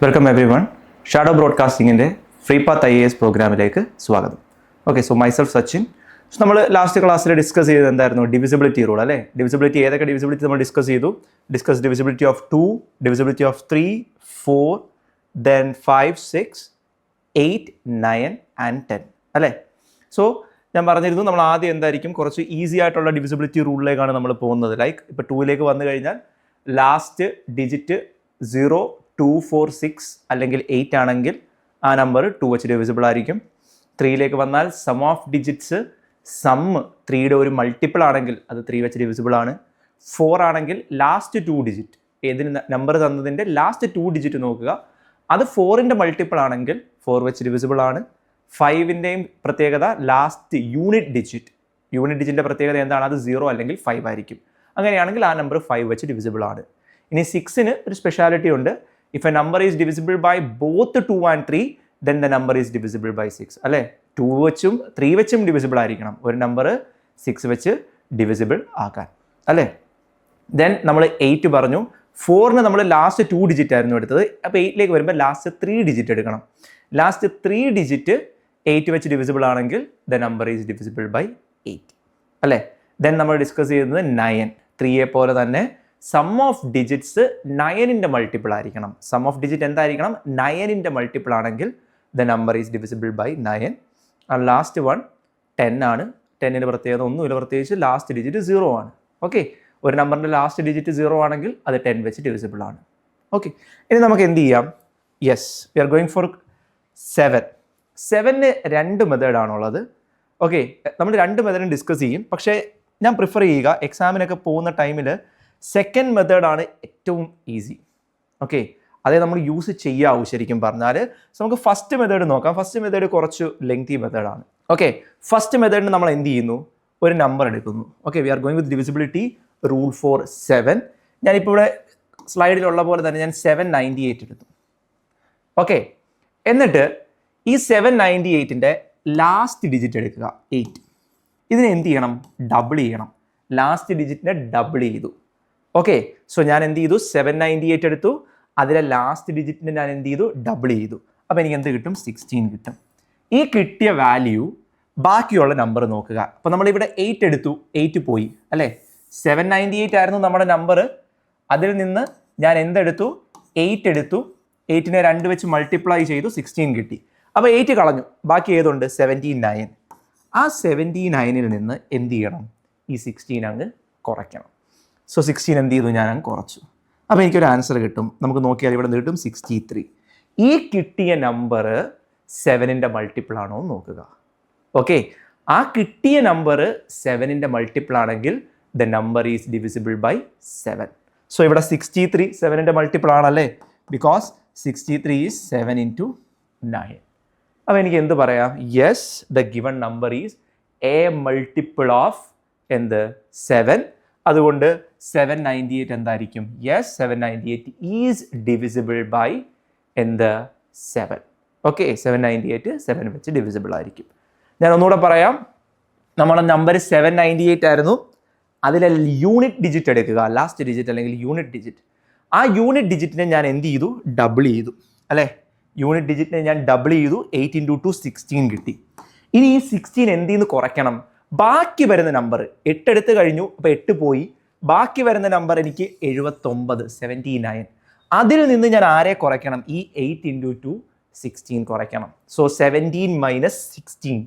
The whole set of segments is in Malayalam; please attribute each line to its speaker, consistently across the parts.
Speaker 1: Welcome everyone. ഷാഡോ ബ്രോഡ്കാസ്റ്റിങ്ങിൻ്റെ ഫ്രീ പാത്ത് IAS പ്രോഗ്രാമിലേക്ക് സ്വാഗതം. Okay, so myself Sachin. So നമ്മൾ ലാസ്റ്റ് ക്ലാസ്സിൽ ഡിസ്കസ് ചെയ്തത് എന്തായിരുന്നു? ഡിവിസിബിലിറ്റി റൂൾ അല്ലേ? ഡിവിസിബിലിറ്റി ഏതൊക്കെ ഡിവിസിബിലിറ്റി നമ്മൾ ഡിസ്കസ് ചെയ്തു? Divisibility of 2, divisibility of 3, 4, then 5, 6, 8, 9 and 10 അല്ലേ? സോ ഞാൻ പറഞ്ഞിരുന്നു നമ്മൾ ആദ്യം എന്തായിരിക്കും കുറച്ച് ഈസി ആയിട്ടുള്ള ഡിവിസിബിലിറ്റി റൂളിലേക്കാണ് നമ്മൾ പോകുന്നത്. ലൈക്ക് ഇപ്പോൾ 2ലേക്ക് വന്നു കഴിഞ്ഞാൽ ലാസ്റ്റ് ഡിജിറ്റ് 0, 2, 4, 6 അല്ലെങ്കിൽ 8 ആണെങ്കിൽ ആ നമ്പർ 2 വെച്ച് ഡിവിസിബിൾ ആയിരിക്കും. 3ലേക്ക് വന്നാൽ സം ഓഫ് ഡിജിറ്റ്സ് സം 3യുടെ ഒരു മൾട്ടിപ്പിൾ ആണെങ്കിൽ അത് 3 വെച്ച് ഡിവിസിബിൾ ആണ്. 4 ആണെങ്കിൽ ലാസ്റ്റ് 2 ഡിജിറ്റ് ഏതിന് നമ്പർ തന്നതിൻ്റെ ലാസ്റ്റ് 2 ഡിജിറ്റ് നോക്കുക, അത് 4ൻ്റെ മൾട്ടിപ്പിൾ ആണെങ്കിൽ 4 വെച്ച് ഡിവിസിബിൾ ആണ്. 5ൻ്റെയും പ്രത്യേകത ലാസ്റ്റ് യൂണിറ്റ് ഡിജിറ്റിൻ്റെ പ്രത്യേകത എന്താണ്? അത് 0 അല്ലെങ്കിൽ 5 ആയിരിക്കും. അങ്ങനെയാണെങ്കിൽ ആ നമ്പർ 5 വെച്ച് ഡിവിസിബിൾ ആണ്. ഇനി 6ന് ഒരു സ്പെഷ്യാലിറ്റി ഉണ്ട്. If a number is divisible by both 2 and 3 then the number is divisible by 6 അല്ലേ? 2 വെച്ചും 3 വെച്ചും ഡിവിസിബിൾ ആയിരിക്കണം ഒരു നമ്പർ 6 വെച്ച് ഡിവിസിബിൾ ആക്കാൻ അല്ലേ? ദെൻ നമ്മൾ 8 പറഞ്ഞു. 4ന് നമ്മൾ ലാസ്റ്റ് 2 ഡിജിറ്റ് ആയിരുന്നു എടുത്തത്. അപ്പോൾ 8ലേക്ക് വരുമ്പോൾ ലാസ്റ്റ് 3 ഡിജിറ്റ് എടുക്കണം. ലാസ്റ്റ് 3 ഡിജിറ്റ് 8 വെച്ച് ഡിവിസിബിൾ ആണെങ്കിൽ the number is divisible by 8 അല്ലേ? ദെൻ നമ്മൾ ഡിസ്കസ് ചെയ്യുന്നത് 9. 3യെ പോലെ തന്നെ സം ഓഫ് ഡിജിറ്റ്സ് 9ൻ്റെ മൾട്ടിപ്പിൾ ആയിരിക്കണം. സം ഓഫ് ഡിജിറ്റ് എന്തായിരിക്കണം? 9ൻ്റെ മൾട്ടിപ്പിൾ ആണെങ്കിൽ the number is divisible by 9. Last one 10 ആണ്. 10ൻ്റെ പ്രത്യേകത ഒന്നുമില്ല, പ്രത്യേകിച്ച് ലാസ്റ്റ് ഡിജിറ്റ് 0 ആണ്. ഓക്കെ, ഒരു നമ്പറിൻ്റെ ലാസ്റ്റ് ഡിജിറ്റ് 0 ആണെങ്കിൽ അത് 10 വെച്ച് ഡിവിസിബിൾ ആണ്. ഓക്കെ, ഇനി നമുക്ക് എന്ത് ചെയ്യാം? Yes, we are going for 7. 7ന് 2 മെത്തേഡാണുള്ളത്. ഓക്കെ, നമ്മൾ 2 മെത്തേഡും ഡിസ്കസ് ചെയ്യും. പക്ഷേ ഞാൻ പ്രിഫർ ചെയ്യുക എക്സാമിനൊക്കെ പോകുന്ന ടൈമിൽ സെക്കൻഡ് മെത്തേഡാണ് ഏറ്റവും ഈസി. ഓക്കെ, അതേ നമ്മൾ യൂസ് ചെയ്യാവൂ ശരിക്കും പറഞ്ഞാൽ. സോ നമുക്ക് ഫസ്റ്റ് മെത്തേഡ് നോക്കാം. ഫസ്റ്റ് മെത്തേഡ് കുറച്ച് ലെങ്തി മെത്തേഡാണ്. ഓക്കെ, ഫസ്റ്റ് മെത്തേഡിന് നമ്മൾ എന്ത് ചെയ്യുന്നു? ഒരു നമ്പർ എടുക്കുന്നു. Okay, we are going with divisibility rule for 7. ഞാനിപ്പോൾ ഇവിടെ സ്ലൈഡിലുള്ള പോലെ തന്നെ ഞാൻ 798 എടുത്തു. ഓക്കെ, എന്നിട്ട് ഈ 798ൻ്റെ ലാസ്റ്റ് ഡിജിറ്റ് എടുക്കുക 8. ഇതിനെ എന്ത് ചെയ്യണം? ഡബിൾ ചെയ്യണം. ലാസ്റ്റ് ഡിജിറ്റിനെ ഡബിൾ ചെയ്തു. ഓക്കെ, സോ ഞാൻ എന്ത് ചെയ്തു? 798 എടുത്തു, അതിലെ ലാസ്റ്റ് ഡിജിറ്റിനെ ഞാൻ എന്ത് ചെയ്തു? ഡബിൾ ചെയ്തു. അപ്പോൾ എനിക്ക് എന്ത് കിട്ടും? 16 കിട്ടും. ഈ കിട്ടിയ വാല്യൂ ബാക്കിയുള്ള നമ്പർ നോക്കുക. അപ്പോൾ നമ്മളിവിടെ 8 എടുത്തു, 8 പോയി അല്ലേ? 798 ആയിരുന്നു നമ്മുടെ നമ്പർ. അതിൽ നിന്ന് ഞാൻ എന്തെടുത്തു? 8 എടുത്തു. 8നെ 2 വെച്ച് മൾട്ടിപ്ലൈ ചെയ്തു, 16 കിട്ടി. അപ്പോൾ 8 കളഞ്ഞു, ബാക്കി ഏതുണ്ട്? 79. ആ 79ൽ നിന്ന് എന്ത് ചെയ്യണം? ഈ 16 അങ്ങ് കുറയ്ക്കണം. സോ 16 എന്ത് ചെയ്തു? ഞാൻ അങ്ങ് കുറച്ചു. അപ്പോൾ എനിക്കൊരു ആൻസർ കിട്ടും. നമുക്ക് നോക്കിയാൽ ഇവിടെ നിന്ന് കിട്ടും 63. ഈ കിട്ടിയ നമ്പർ 7ൻ്റെ മൾട്ടിപ്പിൾ ആണോ എന്ന് നോക്കുക. ഓക്കെ, ആ കിട്ടിയ നമ്പർ 7ൻ്റെ മൾട്ടിപ്പിൾ ആണെങ്കിൽ the number is divisible by 7. So ഇവിടെ 63 7ൻ്റെ മൾട്ടിപ്പിൾ ആണല്ലേ? Because 63 is 7 into 9. അപ്പോൾ എനിക്ക് എന്ത് പറയാം? Yes, the given number is a multiple of എന്ത്? 7. അതുകൊണ്ട് 798 എന്തായിരിക്കും? യെസ്, 798 ഈസ് ഡിവിസിബിൾ ബൈ എന്ത്? 7. ഓക്കെ, 798 7 വെച്ച് ഡിവിസിബിൾ ആയിരിക്കും. ഞാൻ ഒന്നുകൂടെ പറയാം. നമ്മുടെ നമ്പർ 798 ആയിരുന്നു. അതിലെ യൂണിറ്റ് ഡിജിറ്റ് എടുക്കുക, ലാസ്റ്റ് ഡിജിറ്റ് അല്ലെങ്കിൽ യൂണിറ്റ് ഡിജിറ്റ്. ആ യൂണിറ്റ് ഡിജിറ്റിനെ ഞാൻ എന്ത് ചെയ്തു? ഡബിൾ ചെയ്തു അല്ലേ? യൂണിറ്റ് ഡിജിറ്റിനെ ഞാൻ ഡബിൾ ചെയ്തു. 8 into 2 16 കിട്ടി. ഇനി ഈ 16 എന്ത് ചെയ്യുന്നു? കുറയ്ക്കണം. ബാക്കി വരുന്ന നമ്പർ 8 എടുത്ത് കഴിഞ്ഞു, അപ്പോൾ 8 പോയി. ബാക്കി വരുന്ന നമ്പർ എനിക്ക് 79, 79. അതിൽ നിന്ന് ഞാൻ ആരെ കുറയ്ക്കണം? ഈ 8 into 2 16 കുറയ്ക്കണം. So 17 minus 16.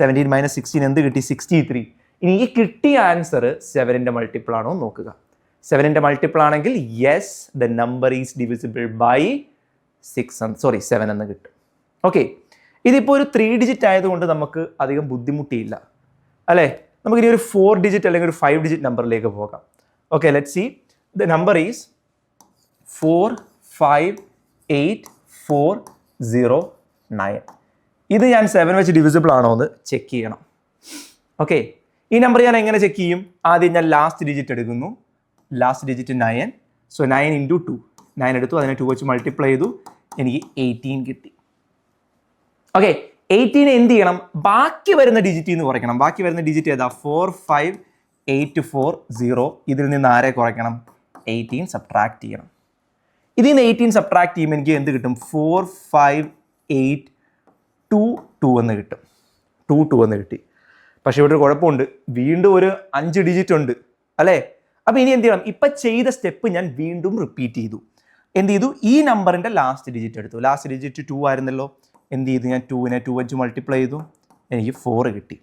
Speaker 1: 17 minus 16 എന്ത് കിട്ടി? 63. ഇനി ഈ കിട്ടിയ ആൻസർ 7ൻ്റെ മൾട്ടിപ്പിൾ ആണോ നോക്കുക. 7ൻ്റെ മൾട്ടിപ്പിൾ ആണെങ്കിൽ yes, the number is divisible by 7 എന്ന് കിട്ടും. ഓക്കെ, ഇതിപ്പോൾ ഒരു 3 ഡിജിറ്റ് ആയതുകൊണ്ട് നമുക്ക് അധികം ബുദ്ധിമുട്ടിയില്ല അല്ലേ? നമുക്കിനി ഒരു 4 ഡിജിറ്റ് അല്ലെങ്കിൽ ഒരു 5 ഡിജിറ്റ് നമ്പറിലേക്ക് പോകാം. Okay, let's see. The number is 4584009. ഇത് ഞാൻ 7 വെച്ച് ഡിവിസിബിൾ ആണോ എന്ന് ചെക്ക് ചെയ്യണം. ഓക്കെ, ഈ നമ്പർ ഞാൻ എങ്ങനെ ചെക്ക് ചെയ്യും? ആദ്യം ഞാൻ ലാസ്റ്റ് ഡിജിറ്റ് എടുക്കുന്നു. Last digit 9. So 9 into 2. 9 എടുത്തു, അതിനെ 2 വെച്ച് മൾട്ടിപ്ലൈ ചെയ്തു, എനിക്ക് 18 കിട്ടി. ഓക്കെ, 18 എന്ത് ചെയ്യണം? ബാക്കി വരുന്ന ഡിജിറ്റിൽ നിന്ന് കുറയ്ക്കണം. ബാക്കി വരുന്ന ഡിജിറ്റ് ഏതാ? 45840. ഇതിൽ നിന്ന് ആരെ കുറയ്ക്കണം? 18 സബ്ട്രാക്ട് ചെയ്യണം. ഇതിൽ നിന്ന് 18 സബ്ട്രാക്ട് ചെയ്യുമ്പോൾ എനിക്ക് എന്ത് കിട്ടും? 4, 5, 8, 2, 2 എന്ന് കിട്ടും. 2, 2 എന്ന് കിട്ടി. പക്ഷേ ഇവിടെ ഒരു കുഴപ്പമുണ്ട്, വീണ്ടും ഒരു 5 ഡിജിറ്റ് ഉണ്ട് അല്ലേ? അപ്പോൾ ഇനി എന്ത് ചെയ്യണം? ഇപ്പം ചെയ്ത സ്റ്റെപ്പ് ഞാൻ വീണ്ടും റിപ്പീറ്റ് ചെയ്തു. എന്ത് ചെയ്തു? ഈ നമ്പറിൻ്റെ ലാസ്റ്റ് ഡിജിറ്റ് എടുത്തു. ലാസ്റ്റ് ഡിജിറ്റ് 2 ആയിരുന്നല്ലോ. എന്ത് ചെയ്തു? ഞാൻ 2നെ 2 വെച്ച് മൾട്ടിപ്ലൈ ചെയ്തു, എനിക്ക് 4 കിട്ടി.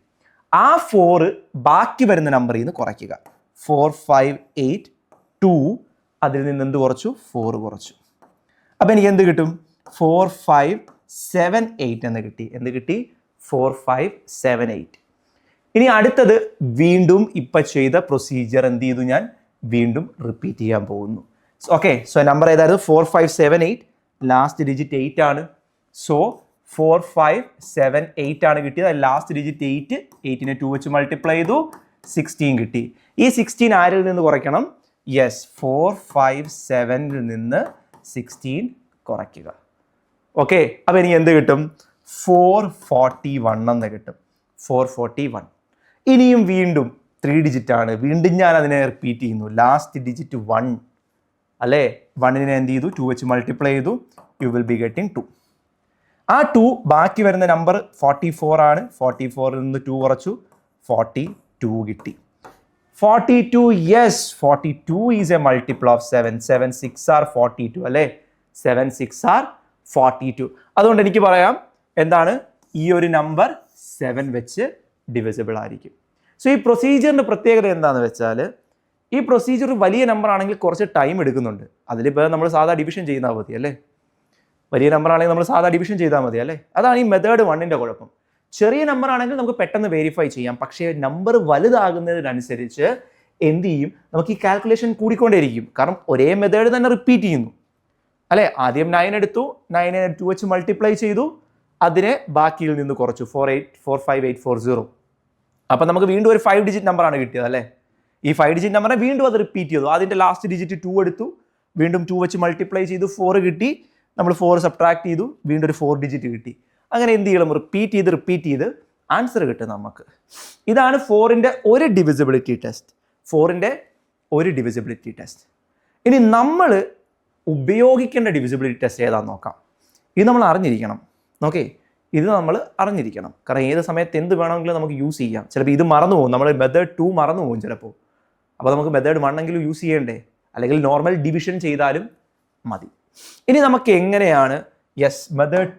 Speaker 1: ആ 4 ബാക്കി വരുന്ന നമ്പറിൽ നിന്ന് കുറയ്ക്കുക. 4, 5, 8, 2, അതിൽ നിന്ന് എന്ത് കുറച്ചു? 4 കുറച്ചു. അപ്പോൾ എനിക്ക് എന്ത് കിട്ടും? 4, 5, 7, 8 എന്ന് കിട്ടി. എന്ത് കിട്ടി? 4, 5, 7, 8. ഇനി അടുത്തത് വീണ്ടും ഇപ്പം ചെയ്ത പ്രൊസീജിയർ എന്ത് ചെയ്തു? ഞാൻ വീണ്ടും റിപ്പീറ്റ് ചെയ്യാൻ പോകുന്നു. ഓക്കെ, സോ നമ്പർ ഏതായിരുന്നു? 4, 5, 7, 8. ലാസ്റ്റ് ഡിജിറ്റ് 8 ആണ്. സോ 4, 5, 7, 8 ആണ് കിട്ടിയത്. Last digit 8. 8നെ 2 വെച്ച് മൾട്ടിപ്ലൈ ചെയ്തു, 16 കിട്ടി. ഈ 16 ആരിൽ നിന്ന് കുറയ്ക്കണം? യെസ്, 4, 5, 7ൽ നിന്ന് 16 കുറയ്ക്കുക. ഓക്കെ, അപ്പോൾ എനിക്ക് എന്ത് കിട്ടും? 441 എന്ന് കിട്ടും. 441. ഇനിയും വീണ്ടും 3 ഡിജിറ്റ് ആണ്. വീണ്ടും ഞാൻ അതിനെ റിപ്പീറ്റ് ചെയ്യുന്നു. ലാസ്റ്റ് ഡിജിറ്റ് 1 അല്ലേ? 1നെ എന്ത് ചെയ്തു? 2 വെച്ച് മൾട്ടിപ്ലൈ ചെയ്തു, യു വിൽ ബി ഗെറ്റിംഗ് 2. ആ 2 ബാക്കി വരുന്ന നമ്പർ 44 ആണ്. 44ൽ നിന്ന് 2 കുറച്ചു, 42 കിട്ടി. 42, yes, 42 is a multiple of 7. 7, 6 are 42 അല്ലേ? 7, 6 ആർ 42. അതുകൊണ്ട് എനിക്ക് പറയാം എന്താണ്? ഈ ഒരു നമ്പർ 7 വെച്ച് ഡിവിസിബിൾ ആയിരിക്കും. സോ ഈ പ്രൊസീജിയറിൻ്റെ പ്രത്യേകത എന്താണെന്ന് വെച്ചാൽ, ഈ പ്രൊസീജിയർ വലിയ നമ്പർ ആണെങ്കിൽ കുറച്ച് ടൈം എടുക്കുന്നുണ്ട്. അതിലിപ്പോൾ നമ്മൾ സാധാ ഡിവിഷൻ ചെയ്താൽ മതി അല്ലേ? വലിയ നമ്പർ ആണെങ്കിൽ നമ്മൾ സാധാ ഡിവിഷൻ ചെയ്താൽ മതി അല്ലേ? അതാണ് ഈ മെത്തേഡ് 1ൻ്റെ കുഴപ്പം. ചെറിയ നമ്പർ ആണെങ്കിൽ നമുക്ക് പെട്ടെന്ന് വെരിഫൈ ചെയ്യാം. പക്ഷേ നമ്പർ വലുതാകുന്നതിനനുസരിച്ച് എന്ത് ചെയ്യും? നമുക്ക് ഈ കാൽക്കുലേഷൻ കൂടിക്കൊണ്ടേയിരിക്കും. കാരണം ഒരേ മെത്തേഡ് തന്നെ റിപ്പീറ്റ് ചെയ്യുന്നു അല്ലേ? ആദ്യം 9 എടുത്തു, 9നെ 2 വെച്ച് മൾട്ടിപ്ലൈ ചെയ്തു, അതിനെ ബാക്കിയിൽ നിന്ന് കുറച്ചു, 45840. അപ്പം നമുക്ക് വീണ്ടും ഒരു 5 ഡിജിറ്റ് നമ്പറാണ് കിട്ടിയത് അല്ലേ? ഈ 5 ഡിജിറ്റ് നമ്പറിനെ വീണ്ടും അത് റിപ്പീറ്റ് ചെയ്തു. അതിൻ്റെ ലാസ്റ്റ് ഡിജിറ്റ് 2 എടുത്തു, വീണ്ടും 2 വെച്ച് മൾട്ടിപ്ലൈ ചെയ്തു, 4 കിട്ടി. നമ്മൾ 4 സബ്ട്രാക്ട് ചെയ്തു, വീണ്ടും ഒരു 4 ഡിജിറ്റ് കിട്ടി. അങ്ങനെ എന്ത് ചെയ്യണം? റിപ്പീറ്റ് ചെയ്ത് ആൻസർ കിട്ടും നമുക്ക്. ഇതാണ് 4ൻ്റെ ഒരു ഡിവിസിബിലിറ്റി ടെസ്റ്റ്. 4ൻ്റെ ഒരു ഡിവിസിബിലിറ്റി ടെസ്റ്റ്. ഇനി നമ്മൾ ഉപയോഗിക്കേണ്ട ഡിവിസിബിലിറ്റി ടെസ്റ്റ് ഏതാണെന്ന് നോക്കാം. ഇത് നമ്മൾ അറിഞ്ഞിരിക്കണം. ഓക്കെ, ഇത് നമ്മൾ അറിഞ്ഞിരിക്കണം. കാരണം ഏത് സമയത്ത് എന്ത് വേണമെങ്കിലും നമുക്ക് യൂസ് ചെയ്യാം. ചിലപ്പോൾ ഇത് മറന്നു പോകും, നമ്മൾ മെത്തേഡ് 2 മറന്നു പോകും ചിലപ്പോൾ. അപ്പോൾ നമുക്ക് മെത്തേഡ് 1 എങ്കിലും യൂസ് ചെയ്യണ്ടേ? അല്ലെങ്കിൽ നോർമൽ ഡിവിഷൻ ചെയ്താലും മതി. ഇനി നമുക്ക് എങ്ങനെയാണ് മെത്തേഡ്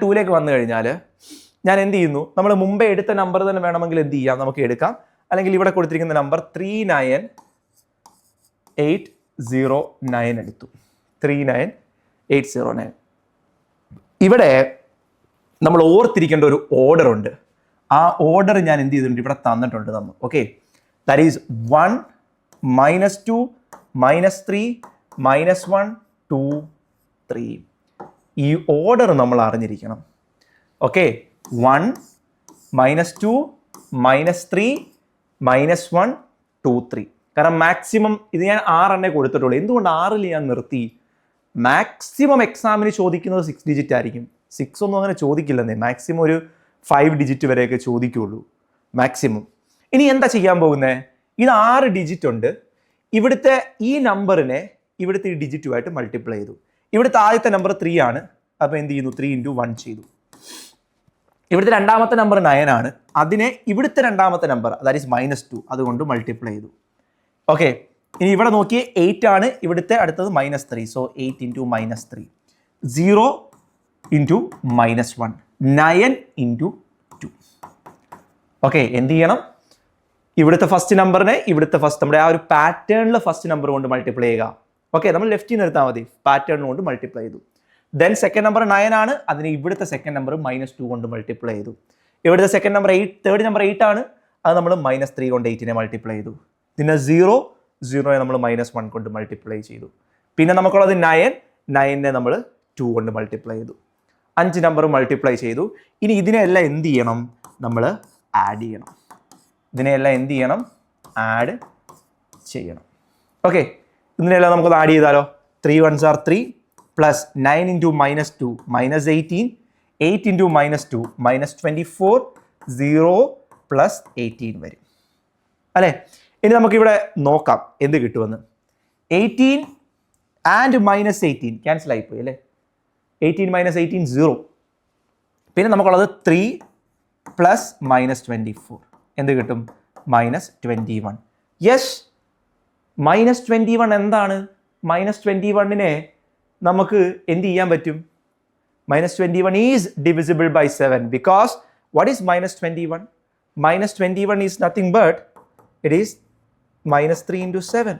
Speaker 1: 2ലേക്ക് വന്നു കഴിഞ്ഞാൽ ഞാൻ എന്ത് ചെയ്യുന്നു? നമ്മൾ മുമ്പേ എടുത്ത നമ്പർ തന്നെ വേണമെങ്കിൽ എന്ത് ചെയ്യാം? നമുക്ക് എടുക്കാം. അല്ലെങ്കിൽ ഇവിടെ കൊടുത്തിരിക്കുന്ന നമ്പർ 39809 എടുത്തു. 39809. ഇവിടെ നമ്മൾ ഓർത്തിരിക്കേണ്ട ഒരു ഓർഡർ ഉണ്ട്. ആ ഓർഡർ ഞാൻ എന്ത് ചെയ്തിട്ടുണ്ട്? ഇവിടെ തന്നിട്ടുണ്ട് നമ്മൾ. Okay, that is 1, -2, -3, -1, 2, 3. ഈ ഓർഡർ നമ്മൾ അറിഞ്ഞിരിക്കണം. ഓക്കെ, 1, -2, -3, -1, 2, 3. കാരണം മാക്സിമം ഇത് ഞാൻ 6 കൊടുത്തിട്ടുള്ളൂ. എന്തുകൊണ്ട് 6ൽ ഞാൻ നിർത്തി? മാക്സിമം എക്സാമിന് ചോദിക്കുന്നത് 6 ഡിജിറ്റ് ആയിരിക്കും. 6 ഒന്നും അങ്ങനെ ചോദിക്കില്ലെന്നേ. മാക്സിമം ഒരു 5 ഡിജിറ്റ് വരെയൊക്കെ ചോദിക്കുള്ളൂ മാക്സിമം. ഇനി എന്താ ചെയ്യാൻ പോകുന്നത്? ഇത് 6 ഡിജിറ്റ് ഉണ്ട്. ഇവിടുത്തെ ഈ നമ്പറിനെ ഇവിടുത്തെ ഈ ഡിജിറ്റുമായിട്ട് മൾട്ടിപ്ലൈ ചെയ്തു. ഇവിടുത്തെ ആദ്യത്തെ നമ്പർ 3 ആണ്. അപ്പോൾ എന്ത് ചെയ്യുന്നു? 3 × 1 ചെയ്തു. ഇവിടുത്തെ രണ്ടാമത്തെ നമ്പർ 9 ആണ്. അതിനെ ഇവിടുത്തെ രണ്ടാമത്തെ നമ്പർ ദാറ്റ് ഈസ് -2 അതുകൊണ്ട് മൾട്ടിപ്ലൈ ചെയ്തു. ഓക്കെ, ഇനി ഇവിടെ നോക്കിയേ 8 ആണ്. ഇവിടുത്തെ അടുത്തത് -3. സോ 8 × -3, 0 × -1, 9 × 2. ഓക്കെ, എന്ത് ചെയ്യണം? ഇവിടുത്തെ ഫസ്റ്റ് നമ്പറിനെ ഇവിടുത്തെ നമ്മുടെ ആ ഒരു പാറ്റേണിൽ ഫസ്റ്റ് നമ്പർ കൊണ്ട് മൾട്ടിപ്ലൈ ചെയ്യുക. ഓക്കെ, നമ്മൾ ലെഫ്റ്റിൽ നിന്ന് എടുത്താൽ മതി. പാറ്റേൺ കൊണ്ട് മൾട്ടിപ്ലൈ ചെയ്തു. ദെൻ സെക്കൻഡ് നമ്പർ 9 ആണ്. അതിന് ഇവിടുത്തെ സെക്കൻഡ് നമ്പർ -2 കൊണ്ട് മൾട്ടിപ്ലൈ ചെയ്തു. ഇവിടുത്തെ സെക്കൻഡ് നമ്പർ 8, തേർഡ് നമ്പർ 8 ആണ്. അത് നമ്മൾ -3 കൊണ്ട് 8നെ മൾട്ടിപ്ലൈ ചെയ്തു. പിന്നെ 0നെ നമ്മൾ -1 കൊണ്ട് മൾട്ടിപ്ലൈ ചെയ്തു. പിന്നെ നമുക്കുള്ളത് 9നെ നമ്മൾ 2 കൊണ്ട് മൾട്ടിപ്ലൈ ചെയ്തു. 5 നമ്പർ മൾട്ടിപ്ലൈ ചെയ്തു. ഇനി ഇതിനെല്ലാം എന്ത് ചെയ്യണം? നമ്മൾ ആഡ് ചെയ്യണം. ഇതിനെല്ലാം എന്ത് ചെയ്യണം? ആഡ് ചെയ്യണം. ഓക്കെ, ഇതിനെല്ലാം നമുക്കൊന്ന് ആഡ് ചെയ്താലോ? 3 1s are 3 plus 9 × -2 -18, 8 × -2 -24, 0 + 18 വരും അല്ലേ? ഇനി നമുക്കിവിടെ നോക്കാം എന്ത് കിട്ടുമെന്ന്. 18 ആൻഡ് -18 ക്യാൻസൽ ആയിപ്പോയി അല്ലേ. 18 - 18 0. പിന്നെ നമുക്കുള്ളത് 3 + -24 എന്ത് കിട്ടും? -21. യെസ്, -21 എന്താണ്? -21നെ നമുക്ക് എന്ത് ചെയ്യാൻ പറ്റും? -21 is divisible by 7 because what is -21? -21 is nothing but it is -3 into 7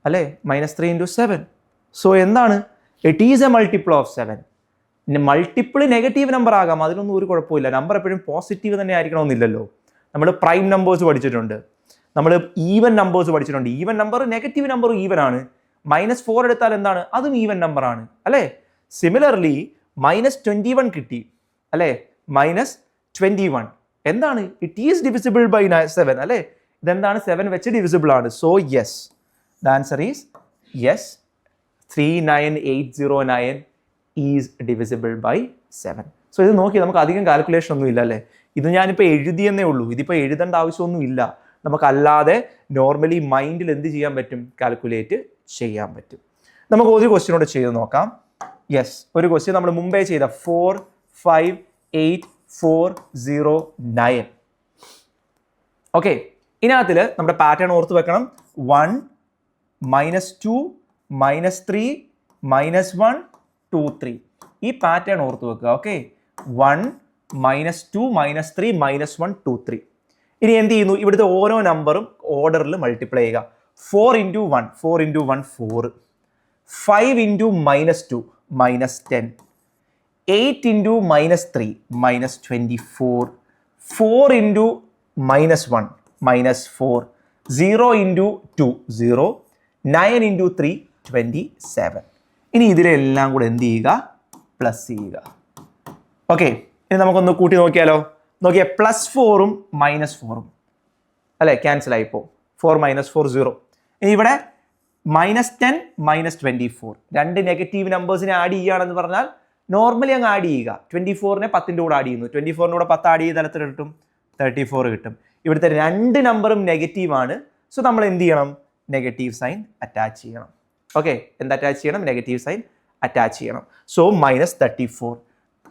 Speaker 1: അല്ലേ, -3 into 7. സോ എന്താണ്? It is a multiple of 7. Multiple negative number ആകാം, അതിനൊന്നും ഒരു കുഴപ്പമില്ല. നമ്പർ എപ്പോഴും പോസിറ്റീവ് തന്നെ ആയിരിക്കണമെന്നില്ലല്ലോ. നമ്മൾ പ്രൈം നമ്പേഴ്സ് പഠിച്ചിട്ടുണ്ട്, നമ്മൾ ഈവൻ നമ്പേഴ്സ് പഠിച്ചിട്ടുണ്ട്. Even number negative number even ആണ്. -4 എടുത്താൽ എന്താണ്? അതും ഈവൻ നമ്പർ ആണ് അല്ലേ. സിമിലർലി -21 കിട്ടി അല്ലേ, -21 എന്താണ്? ഇറ്റ് ഈസ് ഡിവിസിബിൾ ബൈ 7 അല്ലേ. ഇതെന്താണ്? 7 വെച്ച് ഡിവിസിബിൾ ആണ്. So yes, the answer is yes, 39809 is divisible by 7. സോ ഇത് നോക്കി, നമുക്ക് അധികം കാൽക്കുലേഷൻ ഒന്നും ഇല്ല അല്ലേ. ഇത് ഞാനിപ്പോൾ എഴുതിയെന്നേ ഉള്ളൂ, ഇതിപ്പോൾ എഴുതേണ്ട ആവശ്യമൊന്നും ഇല്ല. നമുക്കല്ലാതെ നോർമലി മൈൻഡിൽ എന്ത് ചെയ്യാൻ പറ്റും? കാൽക്കുലേറ്റ് ചെയ്യാൻ പറ്റും. നമുക്ക് ഒരു ക്വസ്റ്റ്യനോട് ചെയ്ത് നോക്കാം. യെസ്, ഒരു ക്വസ്റ്റ്യൻ നമ്മൾ മുമ്പേ ചെയ്ത 4 5 8 4 0 9. ഓക്കെ, ഇതിനകത്തിൽ നമ്മുടെ പാറ്റേൺ ഓർത്ത് വെക്കണം. 1 -2 -3 -1 2 3. ഈ പാറ്റേൺ ഓർത്ത് വെക്കുക. ഓക്കെ, 1 -2 -3 -1 2 3. ഇനി എന്ത് ചെയ്യുന്നു? ഇവിടുത്തെ ഓരോ നമ്പറും ഓർഡറിൽ മൾട്ടിപ്ലൈ ചെയ്യുക. 4 × 1 4 × 1 4, 5 × -2 -10, 8 × -3 -24, 4 × -1 -4, 0 × 2 0, 9 × 3 27. ഇനി ഇതിലെല്ലാം കൂടെ എന്ത് ചെയ്യുക? പ്ലസ് ചെയ്യുക. ഓക്കെ, ഇനി നമുക്കൊന്ന് കൂട്ടി നോക്കിയാലോ. നോക്കിയാൽ +4ഉം -4ഉം അല്ലേ, ക്യാൻസൽ ആയിപ്പോ. 4 - 4 0. ഇനി ഇവിടെ -10 -24, രണ്ട് നെഗറ്റീവ് നമ്പേഴ്സിനെ ആഡ് ചെയ്യുകയാണെന്ന് പറഞ്ഞാൽ നോർമലി അങ്ങ് ആഡ് ചെയ്യുക. 24നെ 10ൻ്റെ കൂടെ ആഡ് ചെയ്യുന്നു. 24ൻ്റെ കൂടെ 10 ആഡ് ചെയ്താൽ എത്ര കിട്ടും? 34 കിട്ടും. ഇവിടുത്തെ രണ്ട് നമ്പറും നെഗറ്റീവ് ആണ്. സോ നമ്മൾ എന്ത് ചെയ്യണം? നെഗറ്റീവ് സൈൻ അറ്റാച്ച് ചെയ്യണം. ഓക്കെ, എന്ത് അറ്റാച്ച് ചെയ്യണം? നെഗറ്റീവ് സൈൻ അറ്റാച്ച് ചെയ്യണം. സോ -34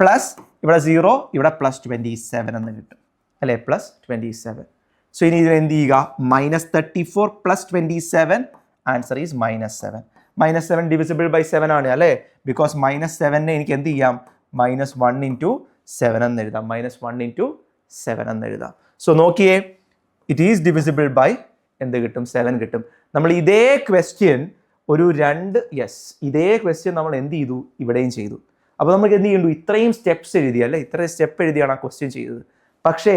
Speaker 1: പ്ലസ് ഇവിടെ 0, ഇവിടെ +27 എന്ന് കിട്ടും അല്ലേ, +27. സോ ഇനി ഇതിൽ എന്ത് ചെയ്യുക? -34 + 27, ആൻസർ ഈസ് -7. -7 ഡിവിസിബിൾ ബൈ 7 ആണ് അല്ലേ, ബിക്കോസ് -7നെ എനിക്ക് എന്ത് ചെയ്യാം? -1 × 7 എന്ന് എഴുതാം. -1 × 7 എന്ന് എഴുതാം. സോ നോക്കിയേ, ഇറ്റ് ഈസ് ഡിവിസിബിൾ ബൈ എന്ത് കിട്ടും? 7 കിട്ടും. നമ്മൾ ഇതേ ക്വസ്റ്റ്യൻ ഇതേ ക്വസ്റ്റ്യൻ നമ്മൾ എന്ത് ചെയ്തു? ഇവിടെയും ചെയ്തു. അപ്പോൾ നമുക്ക് എന്ത് ചെയ്യണ്ടു? ഇത്രയും സ്റ്റെപ്സ് എഴുതി അല്ലേ, ഇത്രയും സ്റ്റെപ്പ് എഴുതിയാണ് ആ ക്വസ്റ്റ്യൻ ചെയ്തത്. പക്ഷേ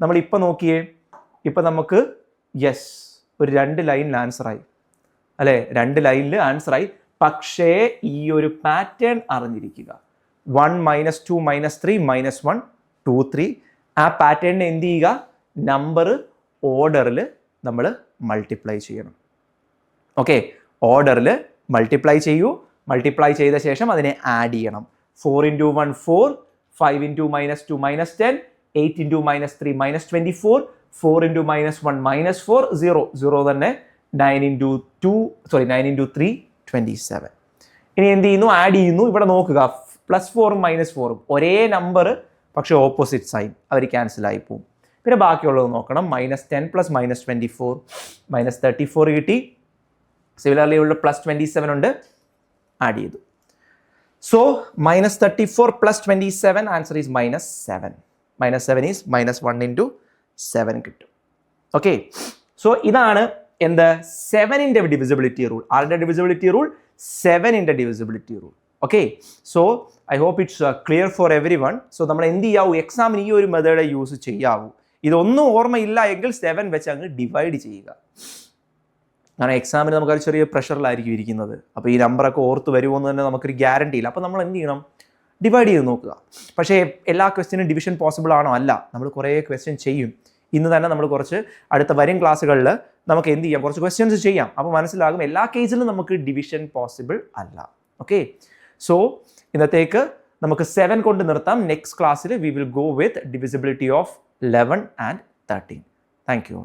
Speaker 1: നമ്മളിപ്പോൾ നോക്കിയേ, ഇപ്പം നമുക്ക് ഒരു 2 ലൈനിൽ ആൻസറായി അല്ലേ, 2 ലൈനിൽ ആൻസറായി. പക്ഷേ ഈ ഒരു പാറ്റേൺ അറിഞ്ഞിരിക്കുക. 1 -2 -3 -1 2 3. ആ പാറ്റേണിനെ എന്ത് ചെയ്യുക? നമ്പർ ഓർഡറിൽ നമ്മൾ മൾട്ടിപ്ലൈ ചെയ്യണം. ഓക്കെ, ഓർഡറിൽ മൾട്ടിപ്ലൈ ചെയ്യൂ. മൾട്ടിപ്ലൈ ചെയ്ത ശേഷം അതിനെ ആഡ് ചെയ്യണം. 4 × 1 4, 5 × -2 -10, 8 × -3 -24, 4 × -1 -4, 0 തന്നെ, 9 × 3 27. ഇനി എന്ത് ചെയ്യുന്നു? ആഡ് ചെയ്യുന്നു. ഇവിടെ നോക്കുക, +4ഉം -4ഉം ഒരേ നമ്പർ, പക്ഷേ ഓപ്പോസിറ്റ് സൈൻ, അവർ ക്യാൻസൽ ആയി പോകും. പിന്നെ ബാക്കിയുള്ളത് നോക്കണം. -10 + -24 -34 കിട്ടി. സിമിലർലി ഉള്ള +27 ഉണ്ട്, ആഡ് ചെയ്തു. So -34 + 27, answer is -7. -7 ഈസ് -1 × 7 കിട്ടും. ഓക്കെ, സോ ഇതാണ് എന്ത്? 7ൻ്റെ ഡിവിസിബിലിറ്റി റൂൾ. ആരുടെ ഡിവിസിബിലിറ്റി റൂൾ? 7ൻ്റെ divisibility rule. Okay, so I hope it's clear for everyone. So നമ്മൾ എന്ത് ചെയ്യാവൂ? എക്സാമിന് ഈ ഒരു മെത്തേഡ് യൂസ് ചെയ്യാവൂ. ഇതൊന്നും ഓർമ്മയില്ല എങ്കിൽ 7 വെച്ച് അങ്ങ് ഡിവൈഡ് ചെയ്യുക. കാരണം എക്സാമിന് നമുക്കൊരു ചെറിയ പ്രഷറിലായിരിക്കും ഇരിക്കുന്നത്. അപ്പോൾ ഈ നമ്പറൊക്കെ ഓർത്ത് വരുമോ എന്ന് തന്നെ നമുക്കൊരു ഗ്യാരണ്ടി ഇല്ല. അപ്പോൾ നമ്മൾ എന്ത് ചെയ്യണം? ഡിവൈഡ് ചെയ്ത് നോക്കുക. പക്ഷേ എല്ലാ ക്വസ്റ്റ്യനും ഡിവിഷൻ പോസിബിൾ ആണോ? അല്ല. നമ്മൾ കുറേ ക്വസ്റ്റ്യൻ ചെയ്യും. ഇന്ന് തന്നെ നമ്മൾ കുറച്ച് അടുത്ത വരും ക്ലാസ്സുകളിൽ നമുക്ക് എന്ത് ചെയ്യാം? കുറച്ച് ക്വസ്റ്റ്യൻസ് ചെയ്യാം. അപ്പോൾ മനസ്സിലാകും എല്ലാ കേസിലും നമുക്ക് ഡിവിഷൻ പോസിബിൾ അല്ല. ഓക്കെ, സോ ഇന്നത്തേക്ക് നമുക്ക് 7 കൊണ്ട് നിർത്താം. നെക്സ്റ്റ് ക്ലാസ്സിൽ we will go with divisibility of 11 and 13. Thank you.